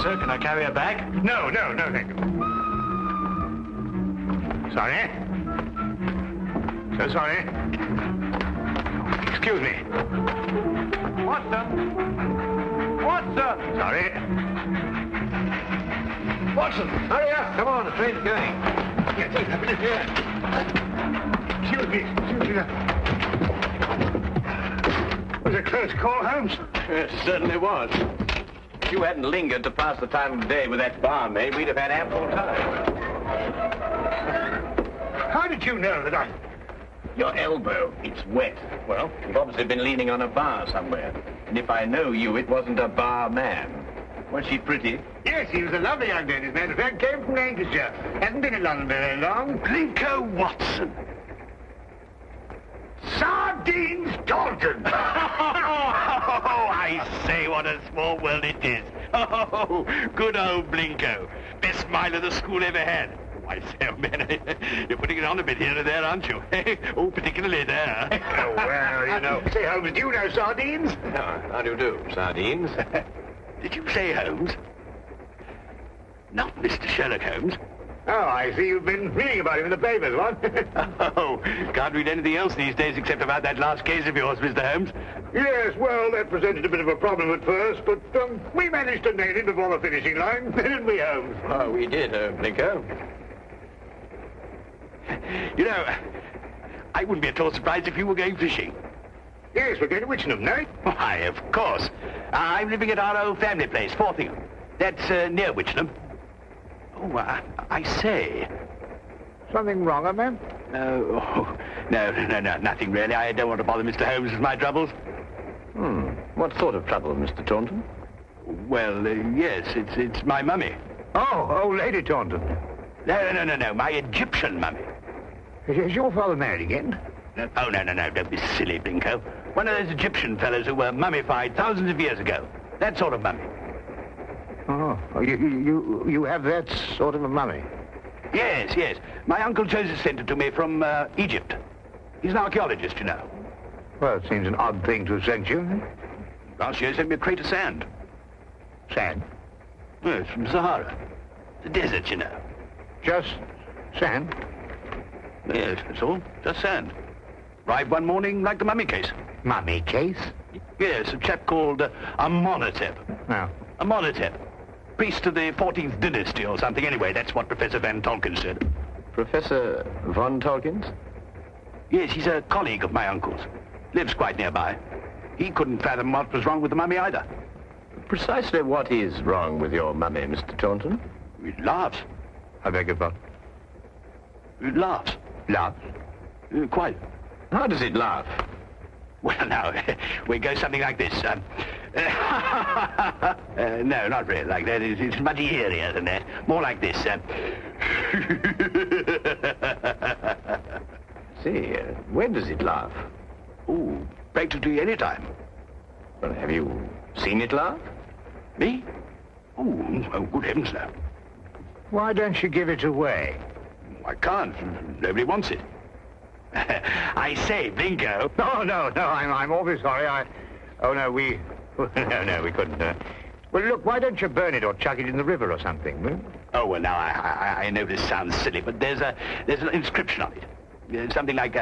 sir. Can I carry her back? No, thank you. Sorry. So sorry. Excuse me. What, sir? What, sir? Sorry. Watson, hurry up. Come on, the train's going. Yes. Excuse me. Was it a close call, Holmes? It certainly was. If you hadn't lingered to pass the time of day with that barmaid, we'd have had ample time. How did you know that I... Your elbow, it's wet. Well, you've obviously been leaning on a bar somewhere. And if I know you, it wasn't a bar man. Was she pretty? Yes, he was a lovely young lady, as a matter of fact. Came from Lancashire. Hasn't been in London very long. Blinko Watson. Sardines Dalton! Oh, I say, what a small world it is. Oh, good old Blinko. Best smile of the school ever had. I say, oh, man, you're putting it on a bit here and there, aren't you? Oh, particularly there. Oh, well, you know. Say, Holmes, do you know sardines? No, how do you do, sardines? Did you say Holmes? Not Mr. Sherlock Holmes. Oh, I see you've been reading about him in the papers, what? Oh, can't read anything else these days except about that last case of yours, Mr. Holmes. Yes, well, that presented a bit of a problem at first, but we managed to nail him before the finishing line, didn't we, Holmes? Oh, we did, Blinko. You know, I wouldn't be at all surprised if you were going fishing. Yes, we're going to Witchenham, no? Why, of course. I'm living at our old family place, Forthingham. That's near Witchenham. Oh, I say. Something wrong, ma'am? No, nothing really. I don't want to bother Mr. Holmes with my troubles. What sort of trouble, Mr. Taunton? Well, yes, it's my mummy. Oh, old Lady Taunton. No, my Egyptian mummy. Is your father married again? Oh, no, don't be silly, Blinko. One of those Egyptian fellows who were mummified thousands of years ago. That sort of mummy. Oh, you have that sort of a mummy? Yes. My Uncle Joseph sent it to me from Egypt. He's an archaeologist, you know. Well, it seems an odd thing to have sent you. Last year he sent me a crate of sand. Sand? Yes, from Sahara. The desert, you know. Just sand? Yes, that's all. Just sand. Arrived one morning like the mummy case. Mummy case? Yes, a chap called Amenhotep. No. Amenhotep. Priest of the 14th dynasty or something. Anyway, that's what Professor Van Tolkien said. Professor Von Tolkien? Yes, he's a colleague of my uncle's. Lives quite nearby. He couldn't fathom what was wrong with the mummy either. Precisely what is wrong with your mummy, Mr. Taunton? It laughs. I beg your pardon? It laughs. Laughs? Quite. How does it laugh? Well, now, we go something like this. No, not really like that. It's much eerier than that. More like this. See, when does it laugh? Oh, practically any time. Well, have you seen it laugh? Me? Oh, good heavens, no. Why don't you give it away? I can't. Nobody wants it. I say, Blinko. No, I'm awfully sorry. No, we couldn't. Well, look, why don't you burn it or chuck it in the river or something? Hmm? Oh, well, now, I know this sounds silly, but there's an inscription on it. Something like,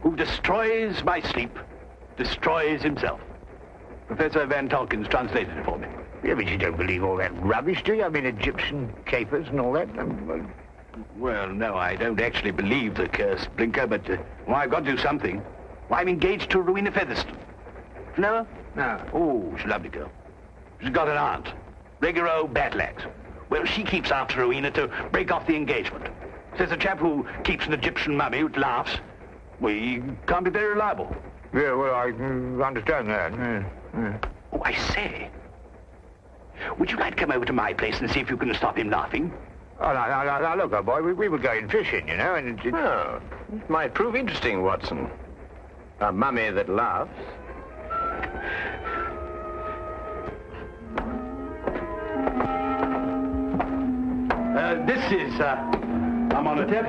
who destroys my sleep, destroys himself. Professor Van Tolkien's translated it for me. Yeah, but you don't believe all that rubbish, do you? I mean, Egyptian capers and all that. Well, no, I don't actually believe the curse, Blinker, but I've got to do something. Well, I'm engaged to Rowena Featherstone. No? No. Oh, she's a lovely girl. She's got an aunt, regular old battle-axe. Well, she keeps after Rowena to break off the engagement. Says a chap who keeps an Egyptian mummy who laughs, well, he can't be very reliable. Yeah, well, I understand that. Yeah. Oh, I say. Would you like to come over to my place and see if you can stop him laughing? Oh, now, look, old boy, we were going fishing, you know, and Oh, it might prove interesting, Watson. A mummy that laughs. This is, Amenhotep.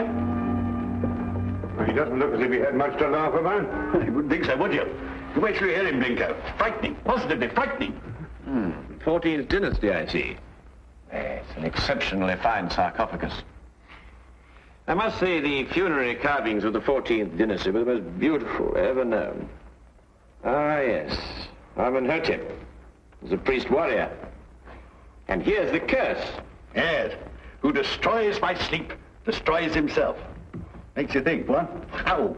Well, he doesn't look as if he had much to laugh about. You wouldn't think so, would you? Wait till you hear him, Blinko. Frightening, positively frightening. 14th dynasty, I see. It's an exceptionally fine sarcophagus. I must say the funerary carvings of the 14th dynasty were the most beautiful ever known. Ah, yes. Amenhotep was a priest-warrior. And here's the curse. Yes. Who destroys by sleep, destroys himself. Makes you think, what? Ow.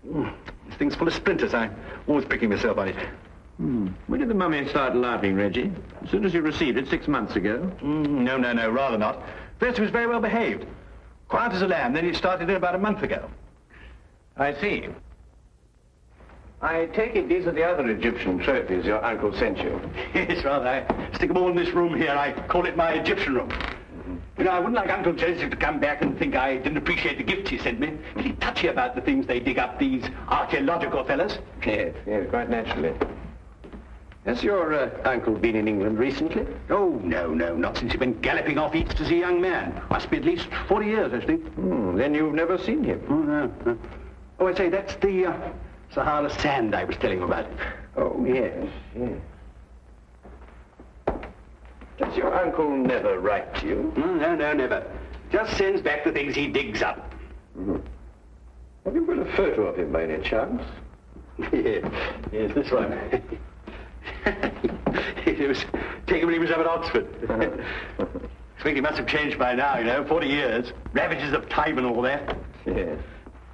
This thing's full of splinters. I'm always pricking myself on it. When did the mummy start laughing, Reggie? As soon as you received it 6 months ago? No, rather not. First, he was very well behaved. Quiet as a lamb. Then he started in about a month ago. I see. I take it these are the other Egyptian trophies your uncle sent you. Yes, rather. I stick them all in this room here. I call it my Egyptian room. You know, I wouldn't like Uncle Joseph to come back and think I didn't appreciate the gifts he sent me. Pretty touchy about the things they dig up, these archaeological fellas. Yes, quite naturally. Has your uncle been in England recently? Oh, no, not since he went galloping off east as a young man. Must be at least 40 years, I think. Then you've never seen him? Oh, no. Oh, I say, that's the Sahara sand I was telling you about. Oh, yes. Does your uncle never write to you? No, never. Just sends back the things he digs up. Have you got a photo of him by any chance? Yes, this one. It was taken when he was up at Oxford. I think he must have changed by now, you know, 40 years. Ravages of time and all that. Yes.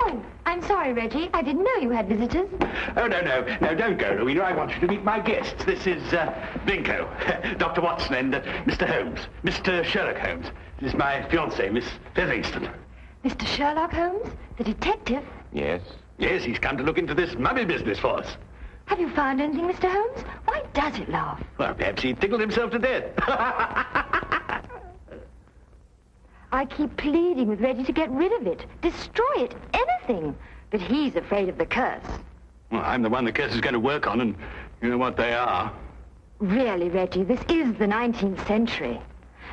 Oh, I'm sorry, Reggie. I didn't know you had visitors. Oh, no, don't go, Rowena. I want you to meet my guests. This is, Blinko, Dr. Watson and Mr. Holmes, Mr. Sherlock Holmes. This is my fiancée, Miss Featherington. Mr. Sherlock Holmes, the detective? Yes. Yes, he's come to look into this mummy business for us. Have you found anything, Mr. Holmes? Why does it laugh? Well, perhaps he tickled himself to death. I keep pleading with Reggie to get rid of it, destroy it, anything. But he's afraid of the curse. Well, I'm the one the curse is going to work on, and you know what they are. Really, Reggie, this is the 19th century.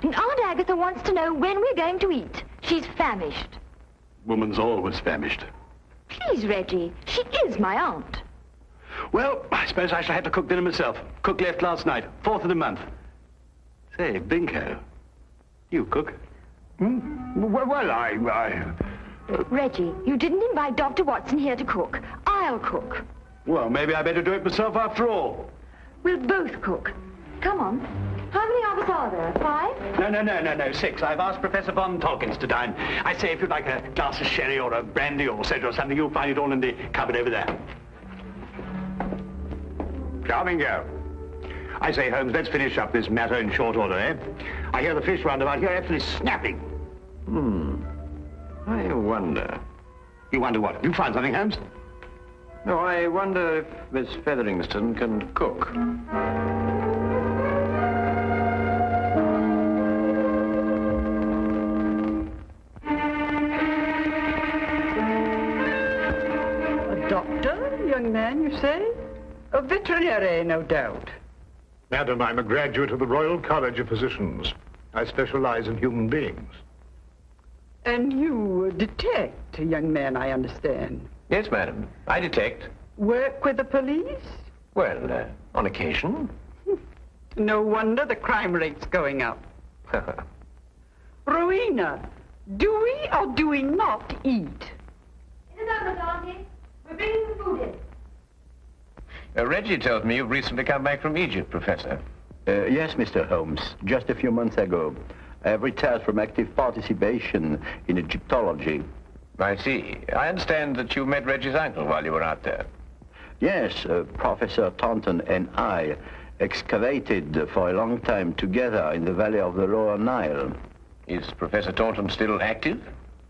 And Aunt Agatha wants to know when we're going to eat. She's famished. Woman's always famished. Please, Reggie, she is my aunt. Well, I suppose I shall have to cook dinner myself. Cook left last night, 4th of the month. Say, Binko, you cook? Well, I... Reggie, you didn't invite Dr. Watson here to cook. I'll cook. Well, maybe I better do it myself after all. We'll both cook. Come on. How many of us are there? 5? No, 6. I've asked Professor Von Tolkins to dine. I say, if you'd like a glass of sherry or a brandy or soda or something, you'll find it all in the cupboard over there. Charming girl. I say, Holmes, let's finish up this matter in short order, eh? I hear the fish round about here actually snapping. I wonder. You wonder what? You find something, Holmes? No, I wonder if Miss Featherington can cook. A doctor, young man, you say? A veterinary, no doubt. Madam, I'm a graduate of the Royal College of Physicians. I specialize in human beings. And you detect, young man, I understand. Yes, madam. I detect. Work with the police? Well, on occasion. No wonder the crime rate's going up. Rowena, do we or do we not eat? In the numbers, Auntie. We're bringing the food in. Reggie tells me you've recently come back from Egypt, Professor. Yes, Mr. Holmes. Just a few months ago. I have retired from active participation in Egyptology. I see. I understand that you met Reggie's uncle while you were out there. Yes, Professor Taunton and I excavated for a long time together in the valley of the Lower Nile. Is Professor Taunton still active?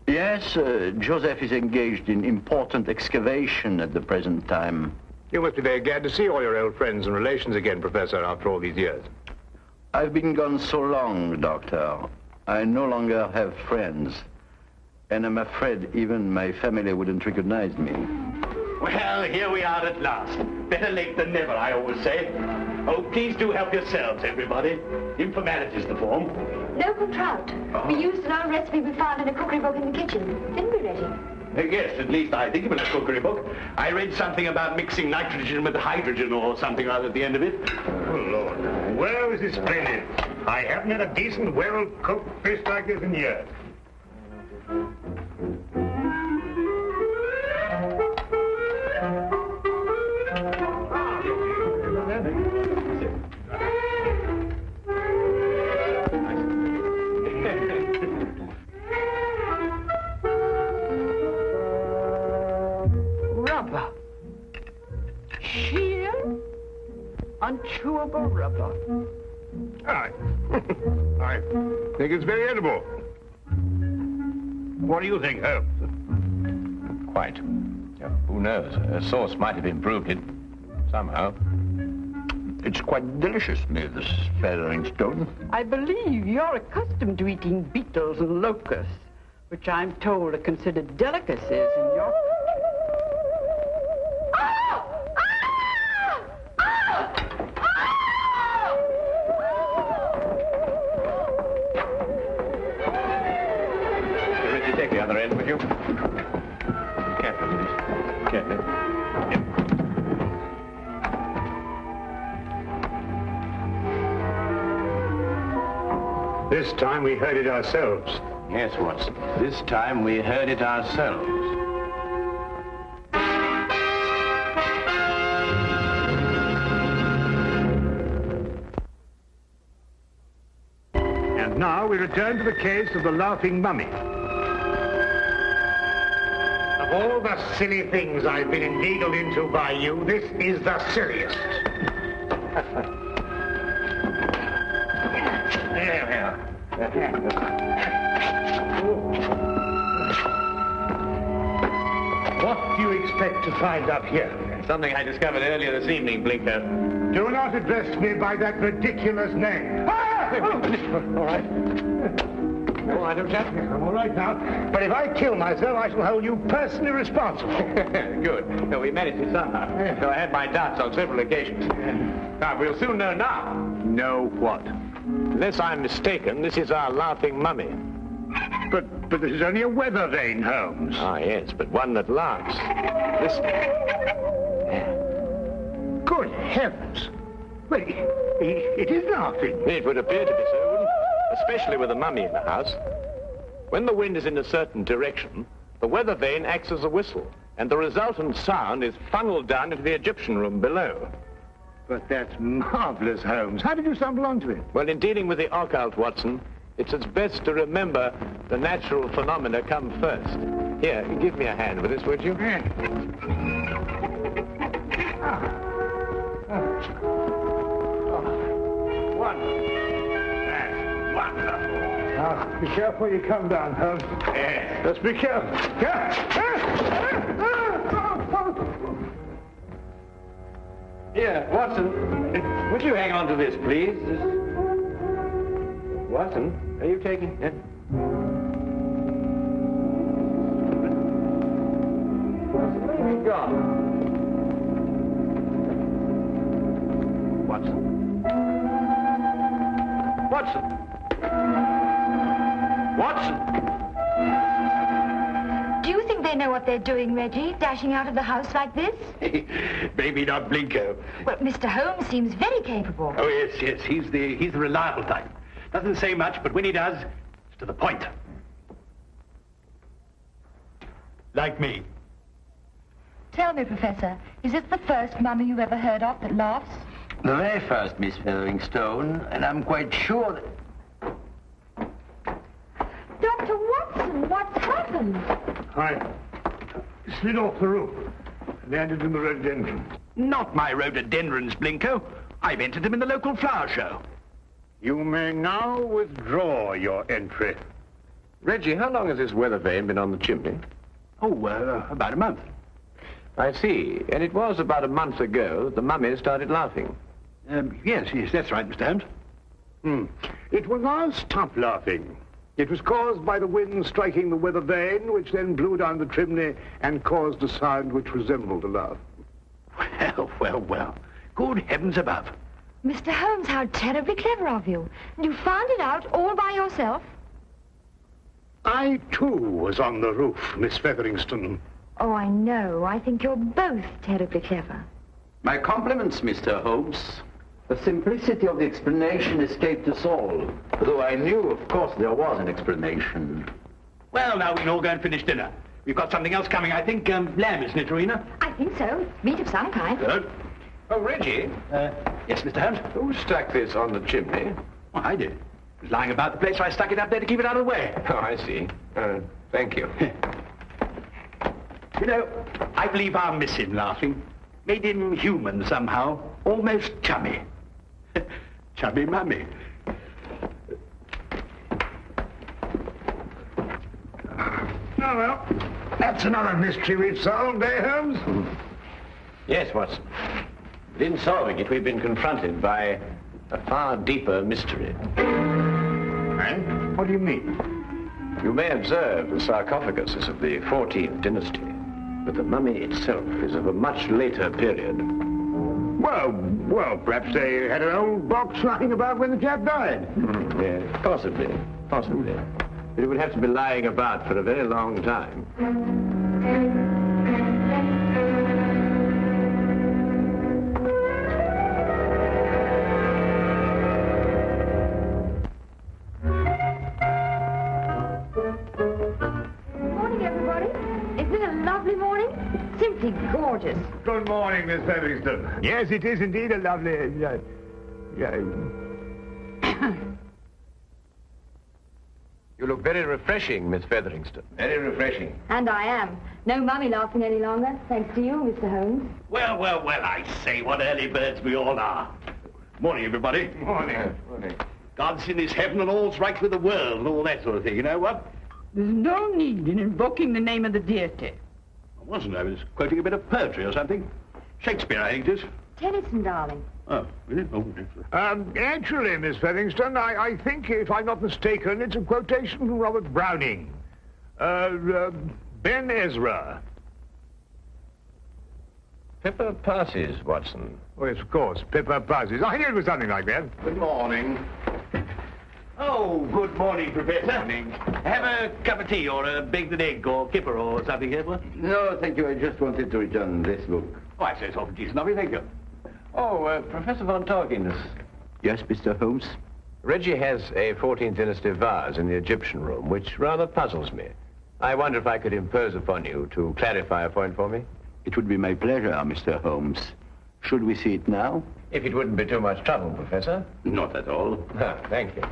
Yes, Joseph is engaged in important excavation at the present time. You must be very glad to see all your old friends and relations again, Professor, after all these years. I've been gone so long, Doctor. I no longer have friends. And I'm afraid even my family wouldn't recognize me. Well, here we are at last. Better late than never, I always say. Oh, please do help yourselves, everybody. Informality's the form. Local trout. We used an old recipe we found in a cookery book in the kitchen. Didn't we, Reggie? Yes, at least I think it was a cookery book. I read something about mixing nitrogen with hydrogen or something like that at the end of it. Oh, Lord. Well, this is splendid. I haven't had a decent, well-cooked fish like this in years. Rubber. Sheer, unchewable rubber. I think it's very edible. What do you think, Holmes? Quite. Who knows? A sauce might have improved it somehow. It's quite delicious, Miss Featheringstone. I believe you're accustomed to eating beetles and locusts, which I'm told are considered delicacies in your country. Take the other end, would you? Carefully, please. Carefully. Yep. This time we heard it ourselves. Yes, Watson. This time we heard it ourselves. And now we return to the case of the Laughing Mummy. Of all the silly things I've been inveigled into by you, this is the silliest. What do you expect to find up here? Something I discovered earlier this evening, Blinker. Do not address me by that ridiculous name. All right. All right, old chap. I'm all right now. But if I kill myself, I shall hold you personally responsible. Good. No, we managed it somehow. Though I had my doubts on several occasions. Now, we'll soon know now. Know what? Unless I'm mistaken, this is our laughing mummy. But this is only a weather vane, Holmes. Ah, yes, but one that laughs. Listen. Good heavens. Well, it is laughing. It would appear to be so, wouldn't it? Especially with a mummy in the house. When the wind is in a certain direction, the weather vane acts as a whistle, and the resultant sound is funneled down into the Egyptian room below. But that's marvelous, Holmes. How did you stumble onto it? Well, in dealing with the occult, Watson, it's as best to remember the natural phenomena come first. Here, give me a hand with this, would you? Now, be careful you come down, Holmes. Yes. Just be careful. Here, Watson, would you hang on to this, please? Watson, are you taking it? Where's he gone? Watson? Watson? Watson! Do you think they know what they're doing, Reggie, dashing out of the house like this? Maybe not Blinko. Well, Mr. Holmes seems very capable. Oh, yes. He's the reliable type. Doesn't say much, but when he does, it's to the point. Like me. Tell me, Professor, is this the first mummy you've ever heard of that laughs? The very first, Miss Featheringstone, and I'm quite sure that... Dr. Watson, what's happened? I slid off the roof. Landed in the rhododendron. Not my rhododendrons, Blinko. I've entered them in the local flower show. You may now withdraw your entry. Reggie, how long has this weather vane been on the chimney? Oh, about a month. I see. And it was about a month ago that the mummy started laughing. Yes, that's right, Mr. Holmes. It will now stop laughing. It was caused by the wind striking the weather vane, which then blew down the chimney and caused a sound which resembled a laugh. Well. Good heavens above. Mr. Holmes, how terribly clever of you. You found it out all by yourself? I, too, was on the roof, Miss Featheringstone. Oh, I know. I think you're both terribly clever. My compliments, Mr. Holmes. The simplicity of the explanation escaped us all, though I knew, of course, there was an explanation. Well, now we can all go and finish dinner. We've got something else coming, I think. Lamb, isn't it, Rowena? I think so. Meat of some kind. Good. Oh, Reggie, Yes, Mr. Holmes? who stuck this on the chimney? Well, I did. It was lying about the place, so I stuck it up there to keep it out of the way. Oh, I see. Thank you. You know, I believe I'll miss him laughing. Made him human somehow. Almost chummy. Chubby mummy. Oh, well, that's another mystery we've solved, eh, Holmes? Yes, Watson. But in solving it, we've been confronted by a far deeper mystery. Eh? What do you mean? You may observe the sarcophagus is of the 14th dynasty, but the mummy itself is of a much later period. Well, perhaps they had an old box lying about when the chap died. Yes, possibly. But it would have to be lying about for a very long time. Morning, everybody. Isn't it a lovely morning? Simply gorgeous. Good morning, Miss Featherston. Yes, it is indeed a lovely... You look very refreshing, Miss Featherington. Very refreshing. And I am. No mummy laughing any longer, thanks to you, Mr. Holmes. Well, I say, what early birds we all are. Morning, everybody. Morning. God's in his heaven and all's right with the world and all that sort of thing, you know what? There's no need in invoking the name of the deity. I wasn't. I was quoting a bit of poetry or something. Shakespeare, I think it is. Tennyson, darling. Oh, is it? Oh, yes. Actually, Miss Featherston, I think, if I'm not mistaken, it's a quotation from Robert Browning. Ben Ezra. Pippa passes, Watson. Oh, yes, of course, Pippa passes. I knew it was something like that. Good morning. Oh, good morning, Professor. Morning. Have a cup of tea or a baked egg or kipper or something here, what? No, thank you. I just wanted to return this book. Oh, I say it's awfully decent of you, thank you. Oh, Professor von Torkins. Yes, Mr. Holmes? Reggie has a 14th dynasty vase in the Egyptian room, which rather puzzles me. I wonder if I could impose upon you to clarify a point for me? It would be my pleasure, Mr. Holmes. Should we see it now? If it wouldn't be too much trouble, Professor. Not at all. Thank you.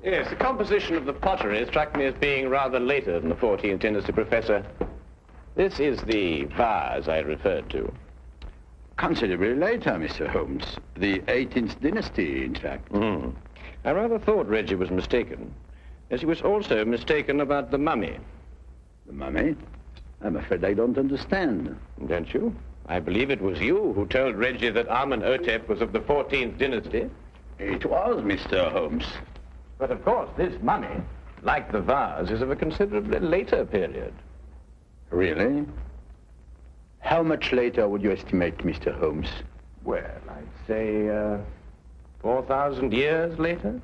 Yes, the composition of the pottery struck me as being rather later than the 14th dynasty, Professor. This is the vase I referred to. Considerably later, Mr. Holmes. The 18th dynasty, in fact. I rather thought Reggie was mistaken, as he was also mistaken about the mummy. The mummy? I'm afraid I don't understand. Don't you? I believe it was you who told Reggie that Amenhotep was of the 14th dynasty. It was, Mr. Holmes. But of course, this mummy, like the vase, is of a considerably later period. Really? How much later would you estimate, Mr. Holmes? Well, I'd say, 4,000 years later.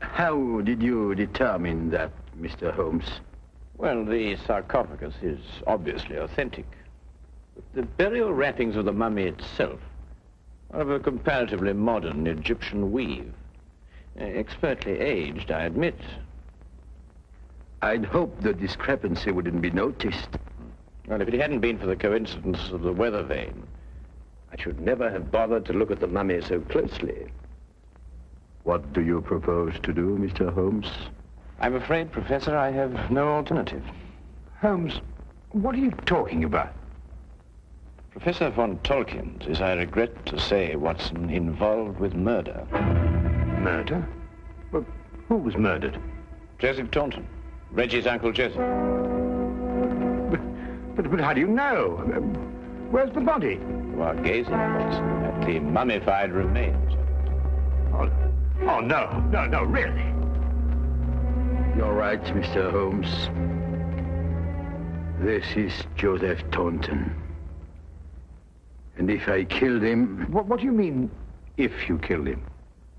How did you determine that, Mr. Holmes? Well, the sarcophagus is obviously authentic. But the burial wrappings of the mummy itself are of a comparatively modern Egyptian weave. Expertly aged, I admit. I'd hoped the discrepancy wouldn't be noticed. Well, if it hadn't been for the coincidence of the weather vane, I should never have bothered to look at the mummy so closely. What do you propose to do, Mr. Holmes? I'm afraid, Professor, I have no alternative. Holmes, what are you talking about? Professor von Tolkien is, I regret to say, Watson, involved with murder. Murder? But who was murdered? Joseph Taunton, Reggie's Uncle Joseph. But how do you know? Where's the body? You are gazing, Watson, at the mummified remains. Oh, no, really. You're right, Mr. Holmes. This is Joseph Taunton. And if I killed him... What do you mean, if you killed him?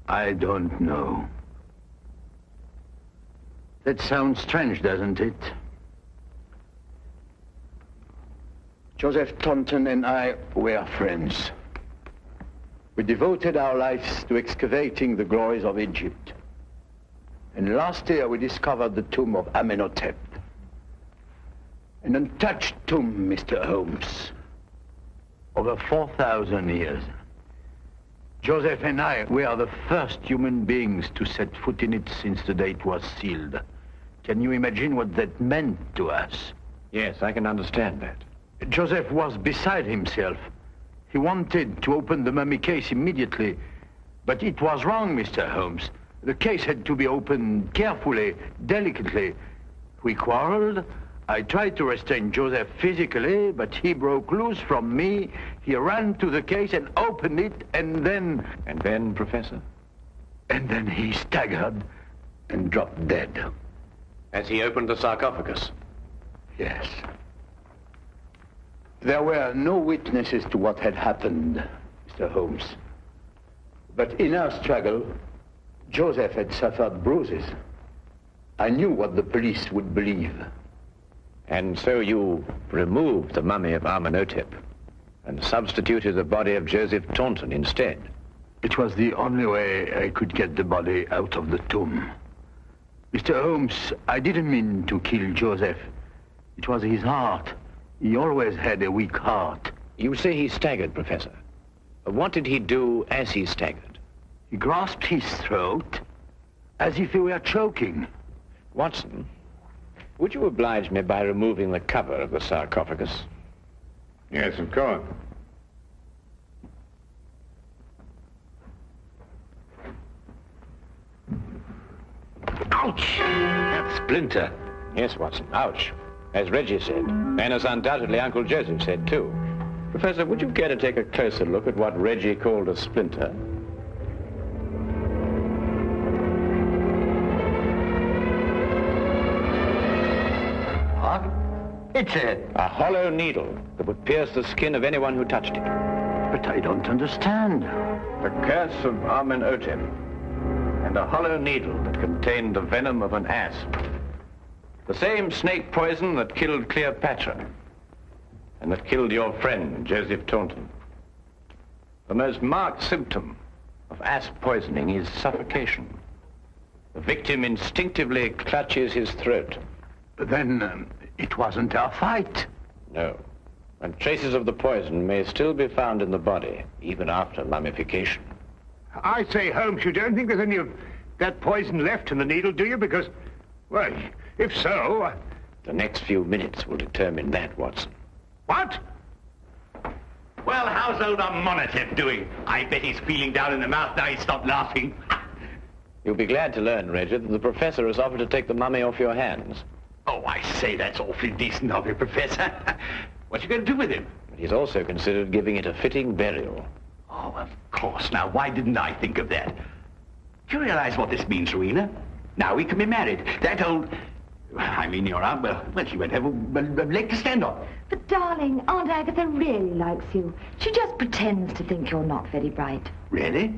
I don't know. That sounds strange, doesn't it? Joseph Taunton and I were friends. We devoted our lives to excavating the glories of Egypt. And last year we discovered the tomb of Amenhotep. An untouched tomb, Mr. Holmes. Over 4,000 years. Joseph and I were the first human beings to set foot in it since the day it was sealed. Can you imagine what that meant to us? Yes, I can understand that. Joseph was beside himself. He wanted to open the mummy case immediately, but it was wrong, Mr. Holmes. The case had to be opened carefully, delicately. We quarreled. I tried to restrain Joseph physically, but he broke loose from me. He ran to the case and opened it, and then... And then, Professor? And then he staggered and dropped dead. As he opened the sarcophagus? Yes. There were no witnesses to what had happened, Mr. Holmes. But in our struggle, Joseph had suffered bruises. I knew what the police would believe. And so you removed the mummy of Amenhotep and substituted the body of Joseph Taunton instead? It was the only way I could get the body out of the tomb. Mr. Holmes, I didn't mean to kill Joseph. It was his heart. He always had a weak heart. You say he staggered, Professor. What did he do as he staggered? He grasped his throat as if he were choking. Watson, would you oblige me by removing the cover of the sarcophagus? Yes, of course. Ouch! That splinter. Yes, Watson, ouch. As Reggie said, and as undoubtedly Uncle Joseph said, too. Professor, would you care to take a closer look at what Reggie called a splinter? What? It's a hollow needle that would pierce the skin of anyone who touched it. But I don't understand. The curse of Amenhotep, and a hollow needle that contained the venom of an asp. The same snake poison that killed Cleopatra, and that killed your friend, Joseph Taunton. The most marked symptom of asp poisoning is suffocation. The victim instinctively clutches his throat. But then, it wasn't our fight. No. And traces of the poison may still be found in the body, even after mummification. I say, Holmes, you don't think there's any of that poison left in the needle, do you? Because, well, if so... The next few minutes will determine that, Watson. What? Well, how's old Amenhotep doing? I bet he's feeling down in the mouth now he's stopped laughing. You'll be glad to learn, Reggie, that the professor has offered to take the mummy off your hands. Oh, I say, that's awfully decent of you, Professor. What you going to do with him? But he's also considered giving it a fitting burial. Oh, of course. Now, why didn't I think of that? Do you realize what this means, Rowena? Now we can be married. That old... I mean, your aunt, well, she won't have a leg to stand on. But, darling, Aunt Agatha really likes you. She just pretends to think you're not very bright. Really?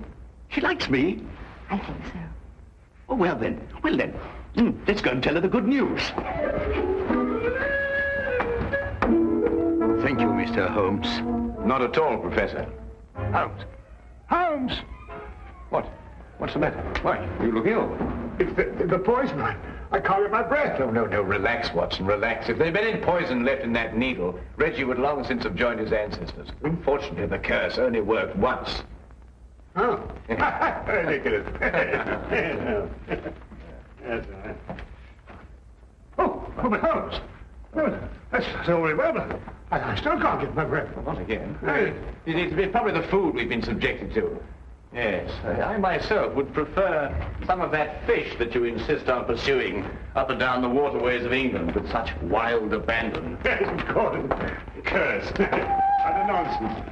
She likes me? I think so. Oh, well then. Let's go and tell her the good news. Thank you, Mr. Holmes. Not at all, Professor. Holmes! Holmes! What? What's the matter? Why? You look ill. It's the poison. I can't get my breath. No, relax, Watson, relax. If there'd been any poison left in that needle, Reggie would long since have joined his ancestors. Unfortunately, the curse only worked once. Oh. Ridiculous. Yes, but Holmes. No, that's all very well, but I still can't get my breath. Not again. It's probably the food we've been subjected to. Yes, I myself would prefer some of that fish that you insist on pursuing up and down the waterways of England with such wild abandon. Yes, of course. Curse. Utter nonsense.